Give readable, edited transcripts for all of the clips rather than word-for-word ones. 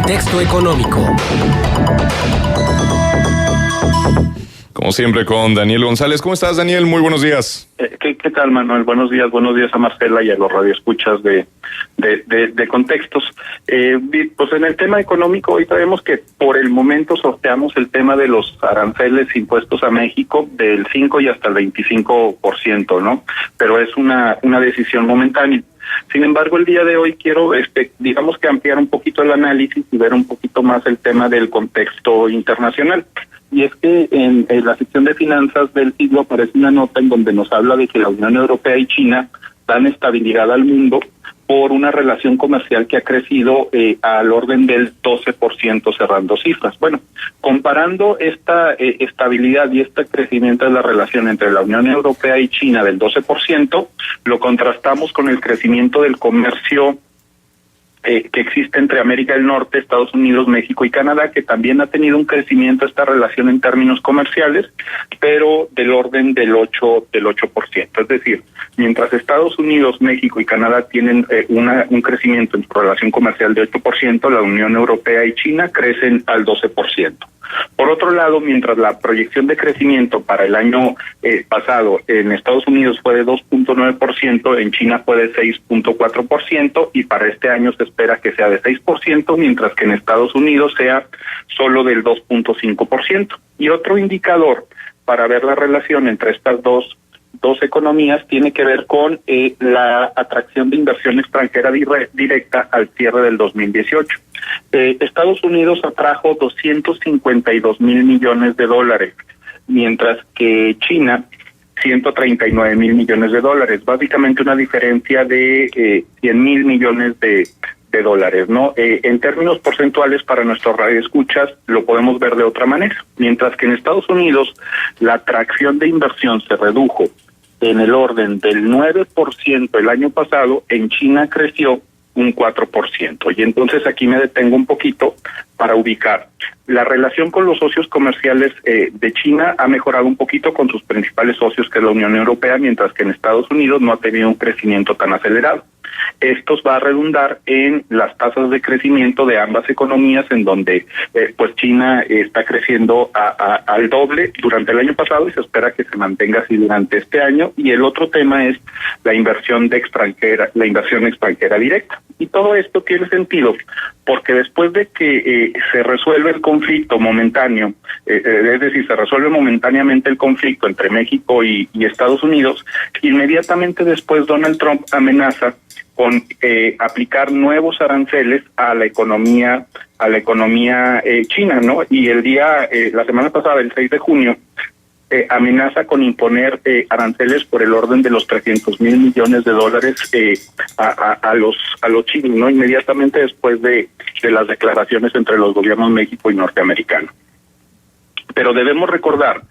Contexto económico. Como siempre con Daniel González. ¿Cómo estás, Daniel? Muy buenos días. ¿Qué tal, Manuel? Buenos días a Marcela y a los radioescuchas de Contextos. Pues en el tema económico, hoy sabemos que por el momento sorteamos el tema de los aranceles impuestos a México del 5 y hasta el 25%, ¿no? Pero es una decisión momentánea. Sin embargo, el día de hoy quiero, digamos que ampliar un poquito el análisis y ver un poquito más el tema del contexto internacional. Y es que en la sección de finanzas del siglo aparece una nota en donde nos habla de que la Unión Europea y China dan estabilidad al mundo por una relación comercial que ha crecido al orden del 12%, cerrando cifras. Bueno, comparando esta estabilidad y este crecimiento de la relación entre la Unión Europea y China del 12%, lo contrastamos con el crecimiento del comercio que existe entre América del Norte, Estados Unidos, México y Canadá, que también ha tenido un crecimiento esta relación en términos comerciales, pero del orden del 8%. Es decir, mientras Estados Unidos, México y Canadá tienen un crecimiento en su relación comercial de 8%, la Unión Europea y China crecen al 12%. Por otro lado, mientras la proyección de crecimiento para el año pasado en Estados Unidos fue de 2.9%, en China fue de 6.4% y para este año se espera que sea de 6%, mientras que en Estados Unidos sea solo del 2.5%. Y otro indicador para ver la relación entre estas dos economías tiene que ver con la atracción de inversión extranjera directa al cierre del 2018. Estados Unidos atrajo 252 mil millones de dólares, mientras que China 139 mil millones de dólares, básicamente una diferencia de 100 mil millones de dólares, ¿no? En términos porcentuales para nuestros radioescuchas lo podemos ver de otra manera. Mientras que en Estados Unidos la atracción de inversión se redujo en el orden del 9% el año pasado, en China creció un 4%. Y entonces aquí me detengo un poquito para ubicar. La relación con los socios comerciales de China ha mejorado un poquito con sus principales socios, que es la Unión Europea, mientras que en Estados Unidos no ha tenido un crecimiento tan acelerado. Esto va a redundar en las tasas de crecimiento de ambas economías, en donde pues China está creciendo al doble durante el año pasado y se espera que se mantenga así durante este año. Y el otro tema es la inversión extranjera directa. Y todo esto tiene sentido porque después de que se resuelve el conflicto momentáneo, es decir, se resuelve momentáneamente el conflicto entre México y Estados Unidos, inmediatamente después Donald Trump amenaza con aplicar nuevos aranceles a la economía china, ¿no? Y la semana pasada, el 6 de junio, amenaza con imponer aranceles por el orden de los 300 mil millones de dólares a los chinos, ¿no? Inmediatamente después de las declaraciones entre los gobiernos México y norteamericano. Pero debemos recordar,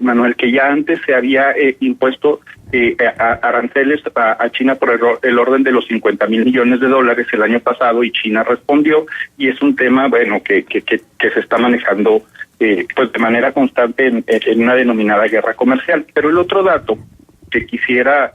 Manuel, que ya antes se había impuesto aranceles a China por el orden de los 50 mil millones de dólares el año pasado y China respondió, y es un tema, bueno, que se está manejando pues de manera constante en una denominada guerra comercial. Pero el otro dato que quisiera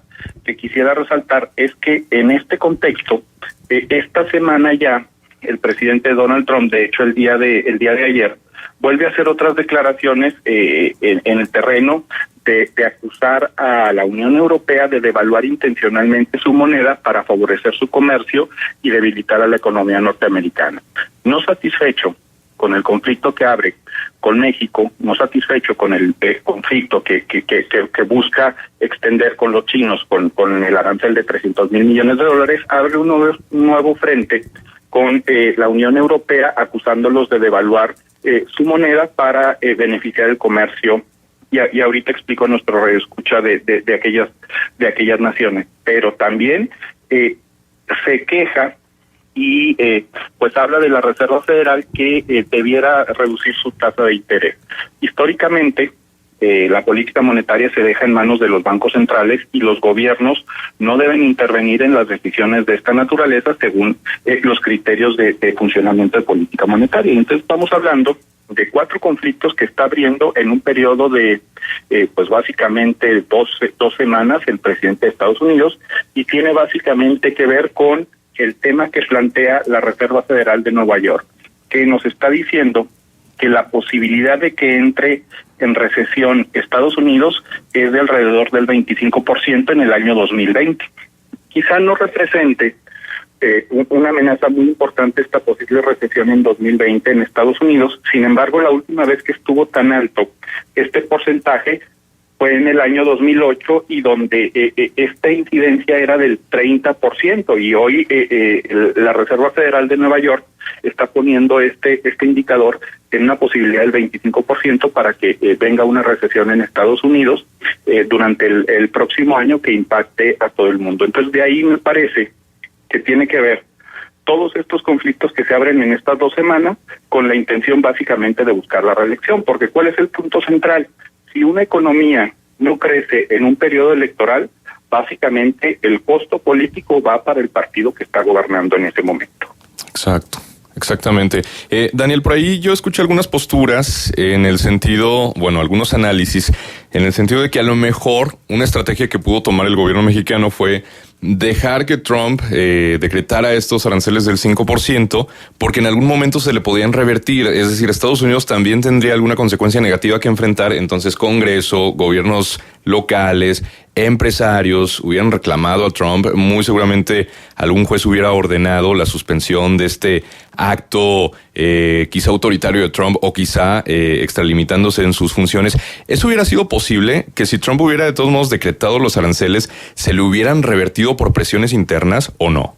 resaltar es que en este contexto, esta semana ya el presidente Donald Trump, de hecho el día de ayer, vuelve a hacer otras declaraciones en el terreno de acusar a la Unión Europea de devaluar intencionalmente su moneda para favorecer su comercio y debilitar a la economía norteamericana. No satisfecho con el conflicto que abre con México, no satisfecho con el conflicto que busca extender con los chinos, con el arancel de 300 mil millones de dólares, abre un nuevo frente con la Unión Europea acusándolos de devaluar su moneda para beneficiar el comercio. Y ahorita explico a nuestro radioescucha de aquellas naciones. Pero también se queja y pues habla de la Reserva Federal que debiera reducir su tasa de interés. Históricamente, la política monetaria se deja en manos de los bancos centrales y los gobiernos no deben intervenir en las decisiones de esta naturaleza según los criterios de funcionamiento de política monetaria. Entonces estamos hablando de 4 conflictos que está abriendo en un periodo de pues básicamente dos semanas el presidente de Estados Unidos, y tiene básicamente que ver con el tema que plantea la Reserva Federal de Nueva York. que nos está diciendo que la posibilidad de que entre en recesión Estados Unidos es de alrededor del 25% en el año 2020. Quizá no represente una amenaza muy importante esta posible recesión en 2020 en Estados Unidos. Sin embargo, la última vez que estuvo tan alto este porcentaje fue en el año 2008 y donde esta incidencia era del 30%, y hoy la Reserva Federal de Nueva York está poniendo este indicador en una posibilidad del 25% para que venga una recesión en Estados Unidos durante el próximo año que impacte a todo el mundo. Entonces, de ahí me parece que tiene que ver todos estos conflictos que se abren en estas 2 semanas con la intención básicamente de buscar la reelección, porque ¿cuál es el punto central? Si una economía no crece en un periodo electoral, básicamente el costo político va para el partido que está gobernando en ese momento. Exacto. Exactamente. Daniel, por ahí yo escuché algunas posturas en el sentido, bueno, algunos análisis, en el sentido de que a lo mejor una estrategia que pudo tomar el gobierno mexicano fue dejar que Trump decretara estos aranceles del 5%, porque en algún momento se le podían revertir, es decir, Estados Unidos también tendría alguna consecuencia negativa que enfrentar, entonces Congreso, gobiernos locales, empresarios hubieran reclamado a Trump, muy seguramente algún juez hubiera ordenado la suspensión de este acto quizá autoritario de Trump o quizá extralimitándose en sus funciones. ¿Eso hubiera sido posible? Que si Trump hubiera de todos modos decretado los aranceles, ¿se le hubieran revertido por presiones internas o no?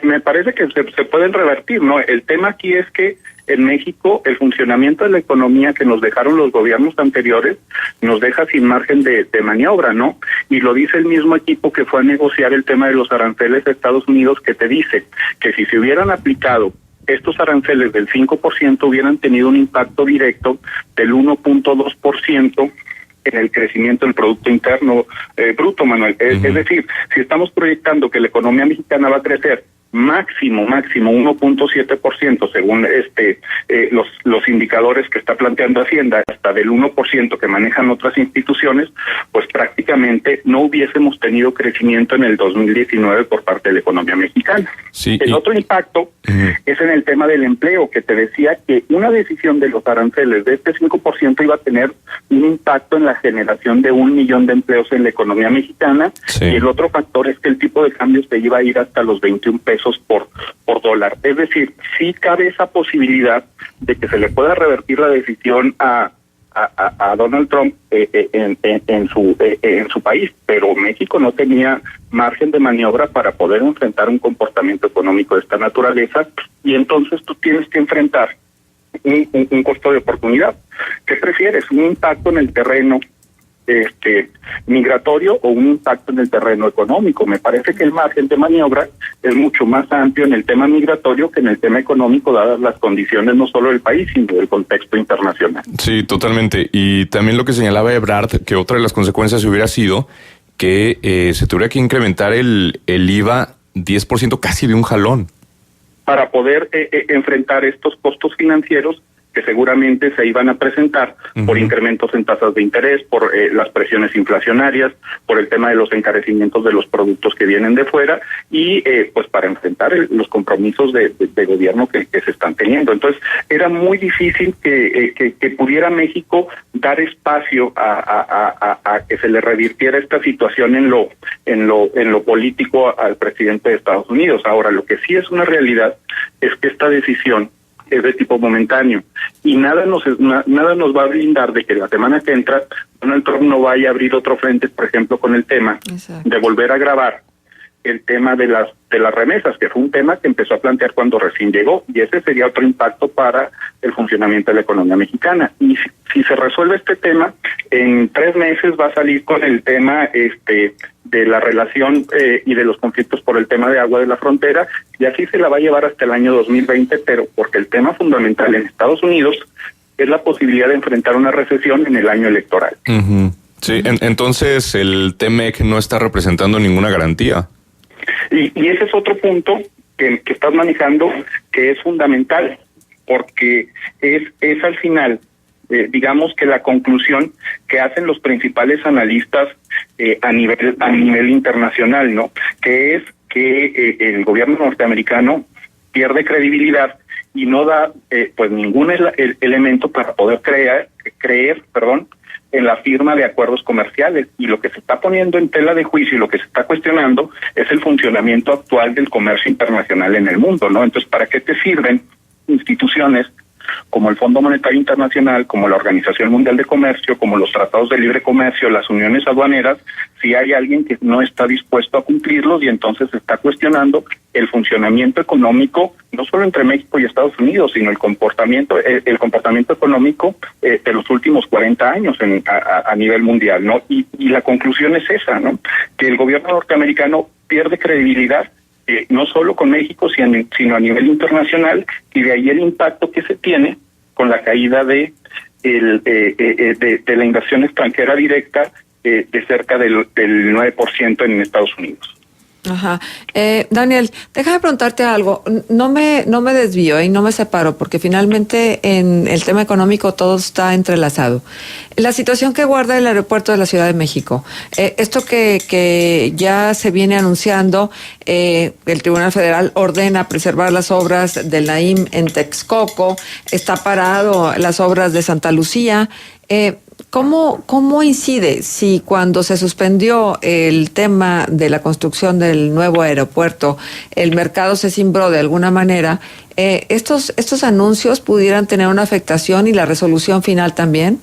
Me parece que se pueden revertir, ¿no? El tema aquí es que en México el funcionamiento de la economía que nos dejaron los gobiernos anteriores nos deja sin margen de maniobra, ¿no? Y lo dice el mismo equipo que fue a negociar el tema de los aranceles de Estados Unidos, que te dice que si se hubieran aplicado estos aranceles del 5%, hubieran tenido un impacto directo del 1.2% en el crecimiento del Producto Interno Bruto, Manuel. Es decir, si estamos proyectando que la economía mexicana va a crecer máximo 1.7%, según los indicadores que está planteando Hacienda, hasta del 1% que manejan otras instituciones, pues prácticamente no hubiésemos tenido crecimiento en el 2019 por parte de la economía mexicana. Sí, el otro impacto es en el tema del empleo, que te decía que una decisión de los aranceles de este 5% iba a tener un impacto en la generación de 1 millón de empleos en la economía mexicana, sí. Y el otro factor es que el tipo de cambio se iba a ir hasta los 21 pesos por dólar. Es decir, sí cabe esa posibilidad de que se le pueda revertir la decisión a Donald Trump en su país, pero México no tenía margen de maniobra para poder enfrentar un comportamiento económico de esta naturaleza, y entonces tú tienes que enfrentar un costo de oportunidad. ¿Qué prefieres? ¿Un impacto en el terreno migratorio o un impacto en el terreno económico? Me parece que el margen de maniobra es mucho más amplio en el tema migratorio que en el tema económico, dadas las condiciones no solo del país, sino del contexto internacional. Sí, totalmente. Y también lo que señalaba Ebrard, que otra de las consecuencias hubiera sido que se tuviera que incrementar el IVA 10% casi de un jalón. Para poder enfrentar estos costos financieros que seguramente se iban a presentar por incrementos en tasas de interés, por las presiones inflacionarias, por el tema de los encarecimientos de los productos que vienen de fuera y pues para enfrentar los compromisos de gobierno que se están teniendo. Entonces era muy difícil que pudiera México dar espacio a que se le revirtiera esta situación en lo político al presidente de Estados Unidos. Ahora, lo que sí es una realidad es que esta decisión es de tipo momentáneo y nada nos va a blindar de que la semana que entra Donald Trump no vaya a abrir otro frente, por ejemplo, con el tema de volver a grabar el tema de las remesas, que fue un tema que empezó a plantear cuando recién llegó, y ese sería otro impacto para el funcionamiento de la economía mexicana. Y si se resuelve este tema, en 3 meses va a salir con el tema de la relación y de los conflictos por el tema de agua de la frontera, y así se la va a llevar hasta el año 2020, pero porque el tema fundamental en Estados Unidos es la posibilidad de enfrentar una recesión en el año electoral. Sí, entonces el TEMEC no está representando ninguna garantía. Y ese es otro punto que estás manejando, que es fundamental, porque es al final, digamos que la conclusión que hacen los principales analistas a nivel internacional, ¿no? Que es que el gobierno norteamericano pierde credibilidad y no da pues ningún elemento para poder creer, en la firma de acuerdos comerciales, y lo que se está poniendo en tela de juicio y lo que se está cuestionando es el funcionamiento actual del comercio internacional en el mundo, ¿no? Entonces, ¿para qué te sirven instituciones como el Fondo Monetario Internacional, como la Organización Mundial de Comercio, como los tratados de libre comercio, las uniones aduaneras, si hay alguien que no está dispuesto a cumplirlos? Y entonces se está cuestionando el funcionamiento económico, no solo entre México y Estados Unidos, sino el comportamiento económico de los últimos 40 años a nivel mundial, ¿no? Y la conclusión es esa, ¿no? Que el gobierno norteamericano pierde credibilidad, no solo con México, sino a nivel internacional, y de ahí el impacto que se tiene con la caída de la inversión extranjera directa de cerca del 9% en Estados Unidos. Ajá. Daniel, déjame preguntarte algo. No me desvío y no me separo, porque finalmente en el tema económico todo está entrelazado. La situación que guarda el aeropuerto de la Ciudad de México, esto que ya se viene anunciando, el Tribunal Federal ordena preservar las obras del Naim en Texcoco, está parado las obras de Santa Lucía. ¿Cómo incide si cuando se suspendió el tema de la construcción del nuevo aeropuerto, el mercado se cimbró de alguna manera, estos anuncios pudieran tener una afectación y la resolución final también?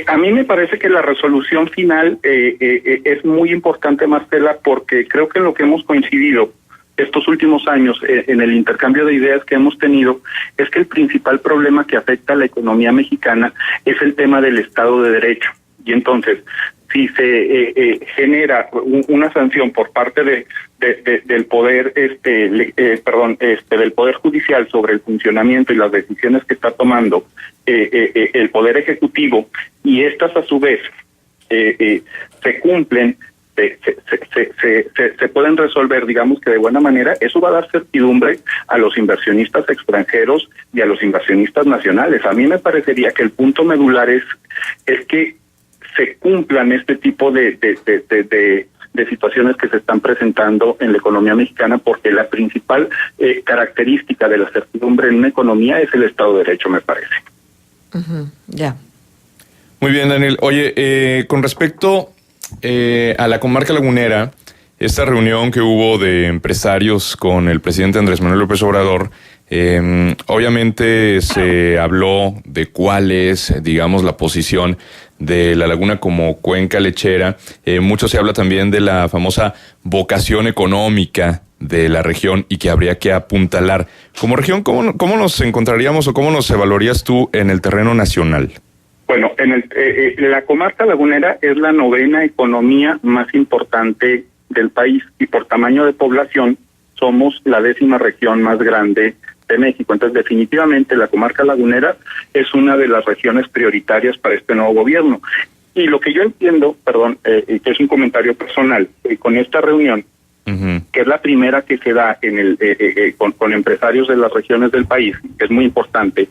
A mí me parece que la resolución final es muy importante, Marcela, porque creo que en lo que hemos coincidido estos últimos años en el intercambio de ideas que hemos tenido es que el principal problema que afecta a la economía mexicana es el tema del Estado de Derecho. Y entonces, si se genera una sanción por parte del poder del poder judicial sobre el funcionamiento y las decisiones que está tomando el poder ejecutivo, y estas a su vez se cumplen, se pueden resolver, digamos que de buena manera, eso va a dar certidumbre a los inversionistas extranjeros y a los inversionistas nacionales. A mí me parecería que el punto medular es que se cumplan este tipo de situaciones que se están presentando en la economía mexicana, porque la principal característica de la certidumbre en una economía es el Estado de Derecho, me parece. Ya. Muy bien, Daniel. Oye, con respecto a la comarca lagunera, esta reunión que hubo de empresarios con el presidente Andrés Manuel López Obrador, obviamente se habló de cuál es, digamos, la posición de la laguna como cuenca lechera. Mucho se habla también de la famosa vocación económica de la región y que habría que apuntalar. Como región, ¿cómo nos encontraríamos o cómo nos evaluarías tú en el terreno nacional? Bueno, la comarca lagunera es la 9ª economía más importante del país, y por tamaño de población somos la 10ª región más grande de México. Entonces, definitivamente la comarca lagunera es una de las regiones prioritarias para este nuevo gobierno. Y lo que yo entiendo, que es un comentario personal, con esta reunión, que es la primera que se da con empresarios de las regiones del país, que es muy importante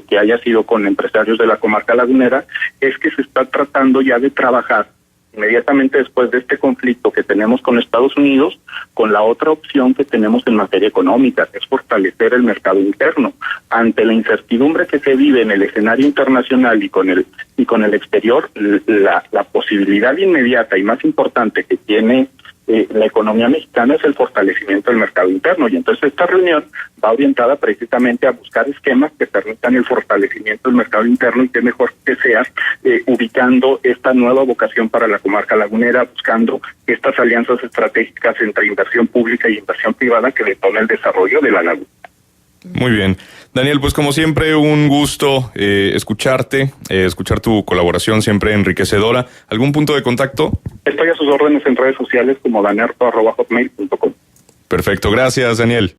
que haya sido con empresarios de la comarca lagunera, es que se está tratando ya de trabajar inmediatamente después de este conflicto que tenemos con Estados Unidos, con la otra opción que tenemos en materia económica, que es fortalecer el mercado interno. Ante la incertidumbre que se vive en el escenario internacional y con el exterior, la posibilidad inmediata y más importante que tiene la economía mexicana es el fortalecimiento del mercado interno, y entonces esta reunión va orientada precisamente a buscar esquemas que permitan el fortalecimiento del mercado interno, y qué mejor que sea ubicando esta nueva vocación para la comarca lagunera, buscando estas alianzas estratégicas entre inversión pública y inversión privada que detona el desarrollo de la laguna. Muy bien. Daniel, pues como siempre un gusto escucharte, escuchar tu colaboración siempre enriquecedora. ¿Algún punto de contacto? Estoy a sus órdenes en redes sociales como danerto@hotmail.com. Perfecto, gracias, Daniel.